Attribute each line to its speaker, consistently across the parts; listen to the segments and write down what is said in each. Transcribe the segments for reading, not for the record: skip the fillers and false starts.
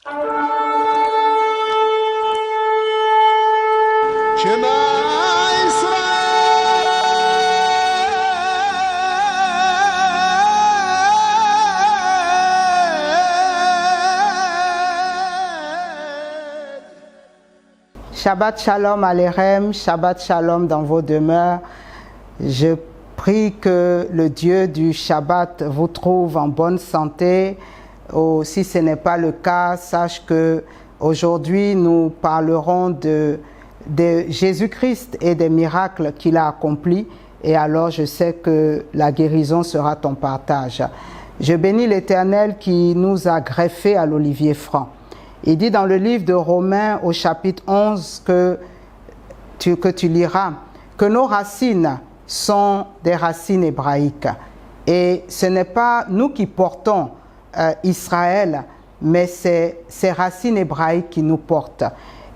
Speaker 1: Shabbat Shalom à l'Erem, Shabbat Shalom dans vos demeures. Je prie que le Dieu du Shabbat vous trouve en bonne santé. Ou si ce n'est pas le cas, sache que aujourd'hui nous parlerons de Jésus-Christ et des miracles qu'il a accomplis. Et alors je sais que la guérison sera ton partage. Je bénis l'Éternel qui nous a greffés à l'olivier franc. Il dit dans le livre de Romains au chapitre 11 que tu liras que nos racines sont des racines hébraïques. Et ce n'est pas nous qui portons Israël, mais c'est ces racines hébraïques qui nous portent.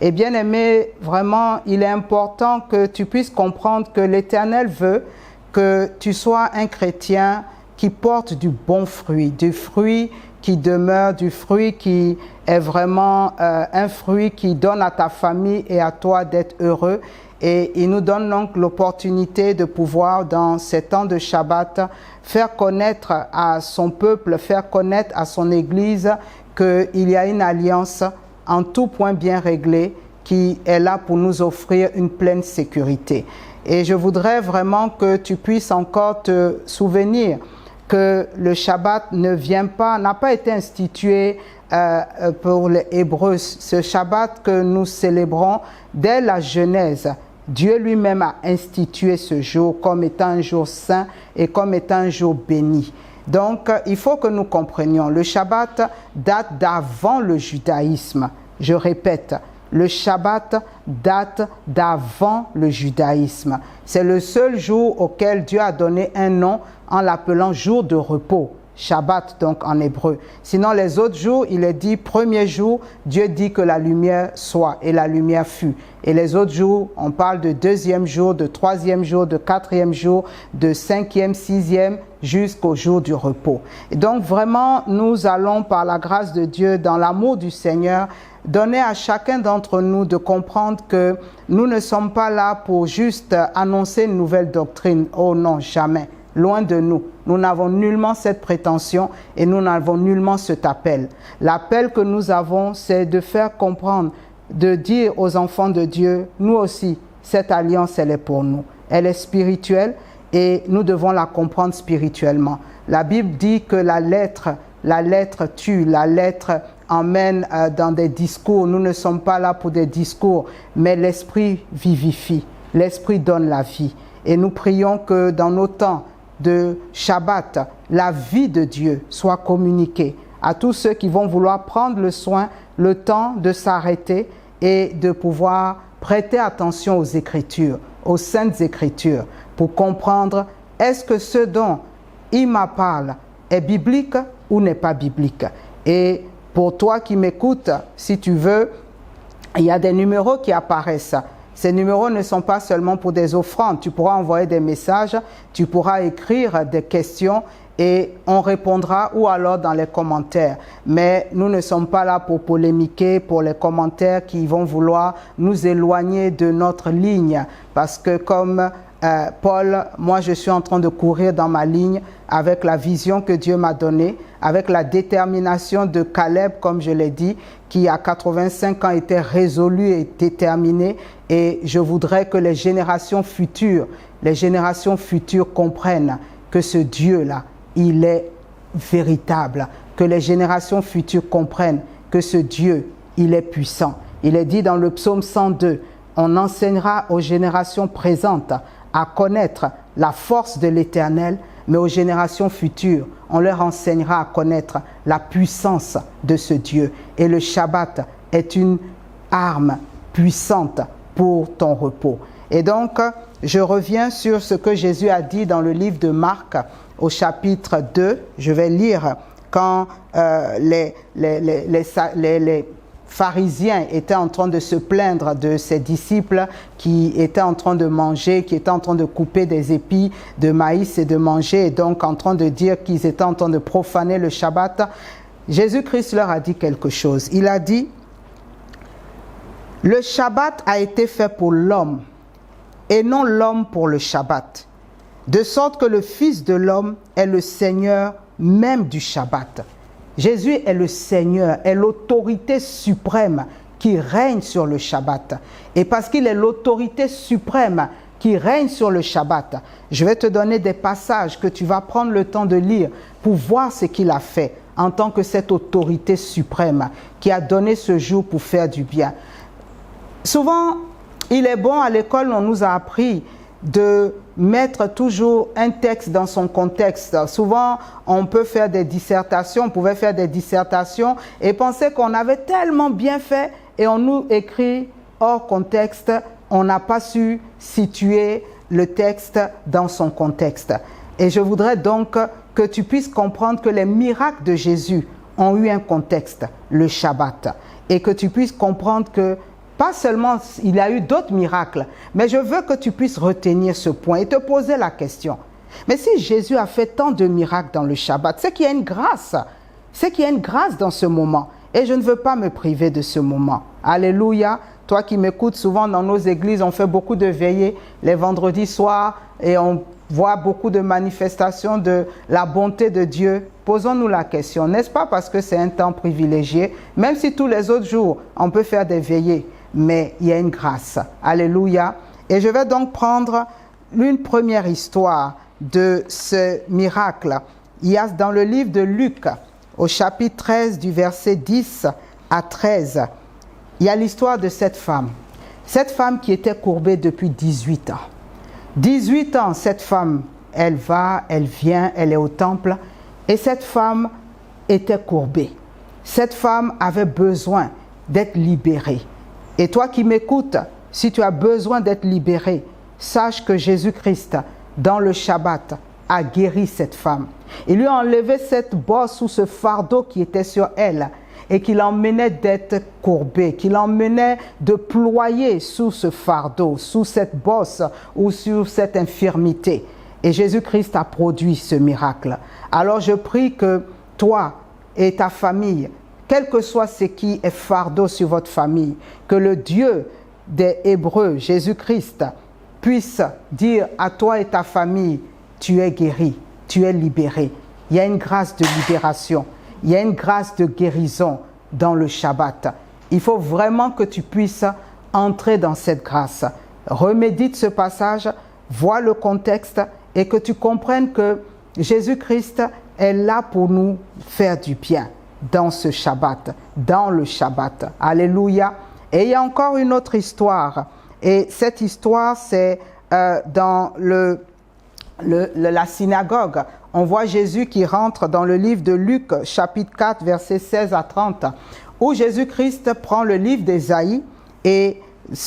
Speaker 1: Et bien aimé, vraiment, il est important que tu puisses comprendre que l'Éternel veut que tu sois un chrétien qui porte du bon fruit, du fruit qui demeure, du fruit qui est vraiment un fruit qui donne à ta famille et à toi d'être heureux. Et il nous donne donc l'opportunité de pouvoir, dans ces temps de Shabbat, faire connaître à son peuple, faire connaître à son Église qu'il y a une alliance en tout point bien réglée qui est là pour nous offrir une pleine sécurité. Et je voudrais vraiment que tu puisses encore te souvenir que le Shabbat n'a pas été institué pour les Hébreux. Ce Shabbat que nous célébrons dès la Genèse, Dieu lui-même a institué ce jour comme étant un jour saint et comme étant un jour béni. Donc, il faut que nous comprenions, le Shabbat date d'avant le judaïsme. Je répète, le Shabbat date d'avant le judaïsme. C'est le seul jour auquel Dieu a donné un nom en l'appelant jour de repos. Shabbat donc en hébreu. Sinon les autres jours, il est dit premier jour, Dieu dit que la lumière soit et la lumière fut. Et les autres jours, on parle de deuxième jour, de troisième jour, de quatrième jour, de cinquième, sixième, jusqu'au jour du repos. Et donc vraiment, nous allons par la grâce de Dieu, dans l'amour du Seigneur, donner à chacun d'entre nous de comprendre que nous ne sommes pas là pour juste annoncer une nouvelle doctrine. Oh non, jamais. Loin de nous. Nous n'avons nullement cette prétention et nous n'avons nullement cet appel. L'appel que nous avons, c'est de faire comprendre, de dire aux enfants de Dieu, nous aussi, cette alliance, elle est pour nous. Elle est spirituelle et nous devons la comprendre spirituellement. La Bible dit que la lettre tue, la lettre emmène dans des discours. Nous ne sommes pas là pour des discours, mais l'esprit vivifie, l'esprit donne la vie. Et nous prions que dans nos temps de Shabbat, la vie de Dieu soit communiquée à tous ceux qui vont vouloir prendre le soin, le temps de s'arrêter et de pouvoir prêter attention aux Écritures, aux Saintes Écritures, pour comprendre est-ce que ce dont il me parle est biblique ou n'est pas biblique. Et pour toi qui m'écoutes, si tu veux, il y a des numéros qui apparaissent. Ces numéros ne sont pas seulement pour des offrandes. Tu pourras envoyer des messages, tu pourras écrire des questions et on répondra ou alors dans les commentaires. Mais nous ne sommes pas là pour polémiquer, pour les commentaires qui vont vouloir nous éloigner de notre ligne. Parce que comme Paul, moi je suis en train de courir dans ma ligne avec la vision que Dieu m'a donnée, avec la détermination de Caleb, comme je l'ai dit, qui à 85 ans était résolu et déterminé. Et je voudrais que les générations futures comprennent que ce Dieu-là, il est véritable. Que les générations futures comprennent que ce Dieu, il est puissant. Il est dit dans le psaume 102, on enseignera aux générations présentes à connaître la force de l'Éternel, mais aux générations futures, on leur enseignera à connaître la puissance de ce Dieu. Et le Shabbat est une arme puissante pour ton repos. Et donc, je reviens sur ce que Jésus a dit dans le livre de Marc, au chapitre 2. Je vais lire quand les pharisiens étaient en train de se plaindre de ses disciples qui étaient en train de manger, qui étaient en train de couper des épis de maïs et de manger, et donc en train de dire qu'ils étaient en train de profaner le Shabbat. Jésus-Christ leur a dit quelque chose. Il a dit, le Shabbat a été fait pour l'homme et non l'homme pour le Shabbat. De sorte que le Fils de l'homme est le Seigneur même du Shabbat. Jésus est le Seigneur, est l'autorité suprême qui règne sur le Shabbat. Et parce qu'il est l'autorité suprême qui règne sur le Shabbat, je vais te donner des passages que tu vas prendre le temps de lire pour voir ce qu'il a fait en tant que cette autorité suprême qui a donné ce jour pour faire du bien. Souvent, il est bon, à l'école, on nous a appris de mettre toujours un texte dans son contexte. Souvent, on peut faire des dissertations, on pouvait faire des dissertations et penser qu'on avait tellement bien fait et on nous écrit hors contexte, on n'a pas su situer le texte dans son contexte. Et je voudrais donc que tu puisses comprendre que les miracles de Jésus ont eu un contexte, le Shabbat, et que tu puisses comprendre que pas seulement il y a eu d'autres miracles, mais je veux que tu puisses retenir ce point et te poser la question. Mais si Jésus a fait tant de miracles dans le Shabbat, c'est qu'il y a une grâce. C'est qu'il y a une grâce dans ce moment. Et je ne veux pas me priver de ce moment. Alléluia. Toi qui m'écoutes, souvent dans nos églises, on fait beaucoup de veillées les vendredis soirs et on voit beaucoup de manifestations de la bonté de Dieu. Posons-nous la question, n'est-ce pas parce que c'est un temps privilégié, même si tous les autres jours, on peut faire des veillées, mais il y a une grâce. Alléluia. Et je vais donc prendre une première histoire de ce miracle. Il y a dans le livre de Luc, au chapitre 13, du verset 10 à 13, il y a l'histoire de cette femme qui était courbée depuis 18 ans. 18 ans, cette femme, elle va, elle vient, elle est au temple, et cette femme était courbée. Cette femme avait besoin d'être libérée. Et toi qui m'écoutes, si tu as besoin d'être libéré, sache que Jésus-Christ, dans le Shabbat, a guéri cette femme. Il lui a enlevé cette bosse ou ce fardeau qui était sur elle et qui l'emmenait d'être courbée, qui l'emmenait de ployer sous ce fardeau, sous cette bosse ou sous cette infirmité. Et Jésus-Christ a produit ce miracle. Alors je prie que toi et ta famille, quel que soit ce qui est fardeau sur votre famille, que le Dieu des Hébreux, Jésus-Christ, puisse dire à toi et ta famille, tu es guéri, tu es libéré. Il y a une grâce de libération, il y a une grâce de guérison dans le Shabbat. Il faut vraiment que tu puisses entrer dans cette grâce. Remédite ce passage, vois le contexte et que tu comprennes que Jésus-Christ est là pour nous faire du bien dans ce Shabbat, dans le Shabbat. Alléluia. Et il y a encore une autre histoire. Et cette histoire, c'est dans la synagogue. On voit Jésus qui rentre dans le livre de Luc, chapitre 4, versets 16 à 30, où Jésus-Christ prend le livre d'Ésaïe et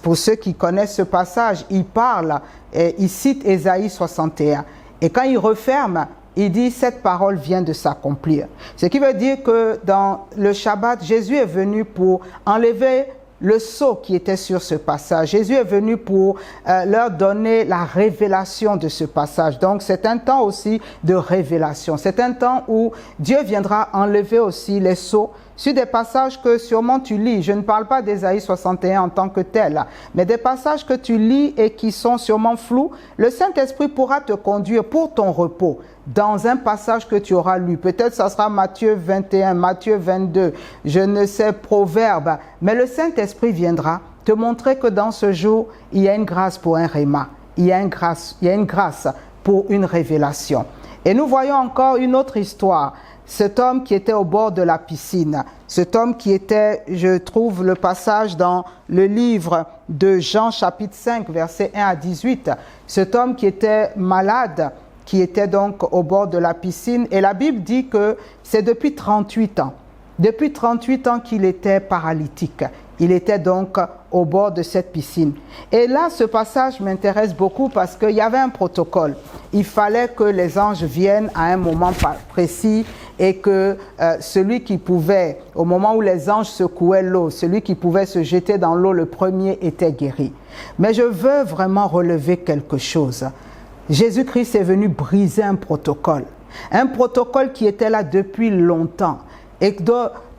Speaker 1: pour ceux qui connaissent ce passage, il parle, et il cite Ésaïe 61. Et quand il referme, il dit « cette parole vient de s'accomplir ». Ce qui veut dire que dans le Shabbat, Jésus est venu pour enlever le sceau qui était sur ce passage. Jésus est venu pour leur donner la révélation de ce passage. Donc c'est un temps aussi de révélation. C'est un temps où Dieu viendra enlever aussi les sceaux sur des passages que sûrement tu lis. Je ne parle pas d'Ésaïe 61 en tant que tel, mais des passages que tu lis et qui sont sûrement flous. Le Saint-Esprit pourra te conduire pour ton repos dans un passage que tu auras lu. Peut-être ça sera Matthieu 21, Matthieu 22, je ne sais, Proverbes. Mais le Saint-Esprit viendra te montrer que dans ce jour, il y a une grâce pour un réma. Il y a une grâce pour une révélation. Et nous voyons encore une autre histoire. Cet homme qui était au bord de la piscine, cet homme qui était, je trouve le passage dans le livre de Jean chapitre 5, versets 1 à 18, cet homme qui était malade, qui était donc au bord de la piscine, et la Bible dit que c'est depuis 38 ans. Depuis 38 ans qu'il était paralytique. Il était donc au bord de cette piscine. Et là, ce passage m'intéresse beaucoup parce qu'il y avait un protocole. Il fallait que les anges viennent à un moment précis et que celui qui pouvait, au moment où les anges secouaient l'eau, celui qui pouvait se jeter dans l'eau le premier était guéri. Mais je veux vraiment relever quelque chose. Jésus-Christ est venu briser un protocole qui était là depuis longtemps. et que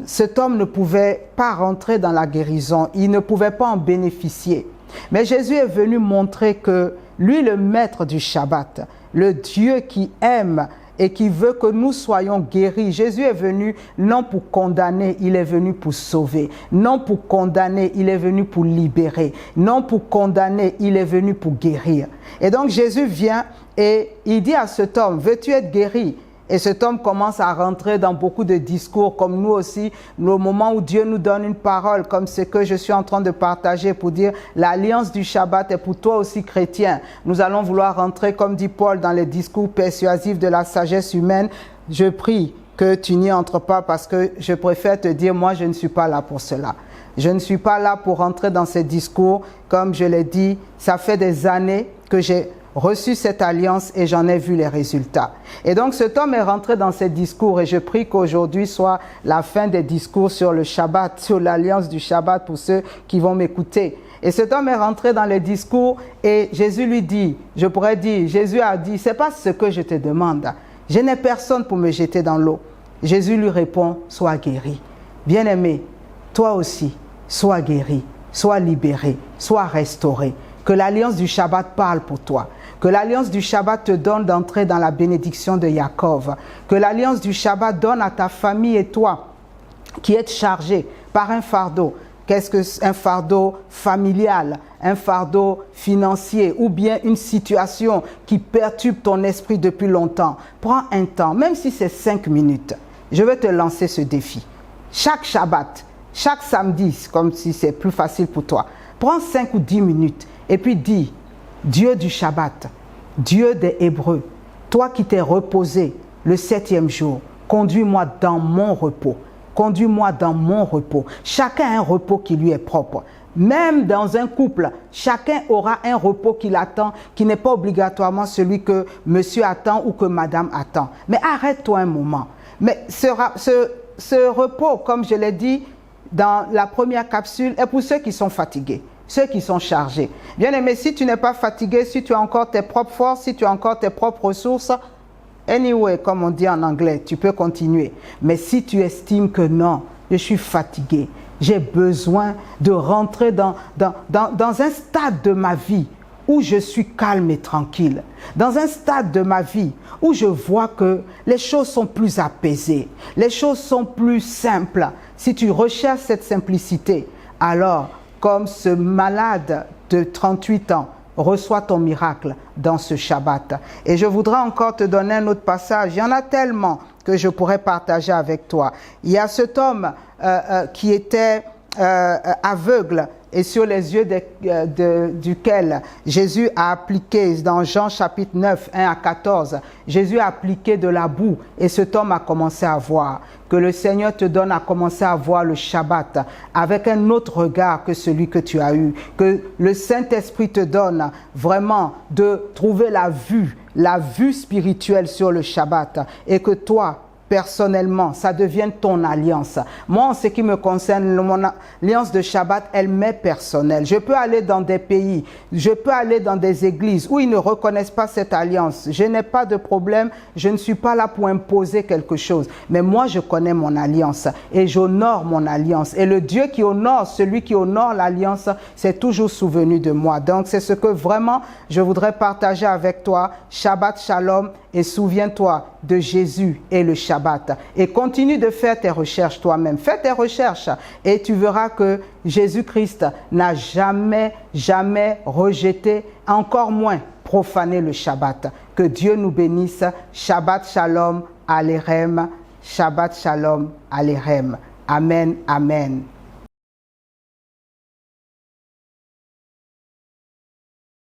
Speaker 1: cet homme ne pouvait pas rentrer dans la guérison, il ne pouvait pas en bénéficier. Mais Jésus est venu montrer que lui, le maître du Shabbat, le Dieu qui aime et qui veut que nous soyons guéris. Jésus est venu non pour condamner, il est venu pour sauver. Non pour condamner, il est venu pour libérer. Non pour condamner, il est venu pour guérir. Et donc Jésus vient et il dit à cet homme, veux-tu être guéri? Et cet homme commence à rentrer dans beaucoup de discours, comme nous aussi, le moment où Dieu nous donne une parole, comme ce que je suis en train de partager pour dire l'alliance du Shabbat est pour toi aussi chrétien. Nous allons vouloir rentrer, comme dit Paul, dans les discours persuasifs de la sagesse humaine. Je prie que tu n'y entres pas parce que je préfère te dire, moi je ne suis pas là pour cela. Je ne suis pas là pour rentrer dans ces discours. Comme je l'ai dit, ça fait des années que j'ai reçu cette alliance et j'en ai vu les résultats. Et donc cet homme est rentré dans ces discours et je prie qu'aujourd'hui soit la fin des discours sur le Shabbat, sur l'alliance du Shabbat pour ceux qui vont m'écouter. Et cet homme est rentré dans les discours et Jésus lui dit, je pourrais dire, Jésus a dit, c'est pas ce que je te demande. Je n'ai personne pour me jeter dans l'eau. Jésus lui répond, sois guéri. Bien-aimé, toi aussi, sois guéri, sois libéré, sois restauré. Que l'alliance du Shabbat parle pour toi. Que l'alliance du Shabbat te donne d'entrer dans la bénédiction de Yaakov. Que l'alliance du Shabbat donne à ta famille et toi, qui êtes chargés par un fardeau. Qu'est-ce qu'un fardeau familial, un fardeau financier ou bien une situation qui perturbe ton esprit depuis longtemps? Prends un temps, même si c'est 5 minutes. Je vais te lancer ce défi. Chaque Shabbat, chaque samedi, comme si c'est plus facile pour toi, prends 5 ou 10 minutes et puis dis, Dieu du Shabbat, Dieu des Hébreux, toi qui t'es reposé le 7e jour, conduis-moi dans mon repos. Conduis-moi dans mon repos. Chacun a un repos qui lui est propre. Même dans un couple, chacun aura un repos qui l'attend, qui n'est pas obligatoirement celui que monsieur attend ou que madame attend. Mais arrête-toi un moment. Mais ce repos, comme je l'ai dit dans la première capsule, est pour ceux qui sont fatigués, ceux qui sont chargés. Bien aimé, si tu n'es pas fatigué, si tu as encore tes propres forces, si tu as encore tes propres ressources, anyway, comme on dit en anglais, tu peux continuer. Mais si tu estimes que non, je suis fatigué, j'ai besoin de rentrer dans un stade de ma vie où je suis calme et tranquille, dans un stade de ma vie où je vois que les choses sont plus apaisées, les choses sont plus simples. Si tu recherches cette simplicité, alors, comme ce malade de 38 ans, reçois ton miracle dans ce Shabbat. Et je voudrais encore te donner un autre passage. Il y en a tellement que je pourrais partager avec toi. Il y a cet homme qui était aveugle et sur les yeux duquel Jésus a appliqué, dans Jean chapitre 9, 1 à 14, Jésus a appliqué de la boue et cet homme a commencé à voir. Que le Seigneur te donne à commencer à voir le Shabbat avec un autre regard que celui que tu as eu. Que le Saint-Esprit te donne vraiment de trouver la vue spirituelle sur le Shabbat et que toi, personnellement, ça devienne ton alliance. Moi, en ce qui me concerne, mon alliance de Shabbat, elle m'est personnelle. Je peux aller dans des pays, je peux aller dans des églises où ils ne reconnaissent pas cette alliance. Je n'ai pas de problème, je ne suis pas là pour imposer quelque chose. Mais moi, je connais mon alliance et j'honore mon alliance. Et le Dieu qui honore, celui qui honore l'alliance, s'est toujours souvenu de moi. Donc, c'est ce que vraiment je voudrais partager avec toi. Shabbat Shalom. Et souviens-toi de Jésus et le Shabbat. Et continue de faire tes recherches toi-même. Fais tes recherches et tu verras que Jésus-Christ n'a jamais rejeté, encore moins profané le Shabbat. Que Dieu nous bénisse. Shabbat Shalom Aleichem. Shabbat Shalom Aleichem. Amen, amen.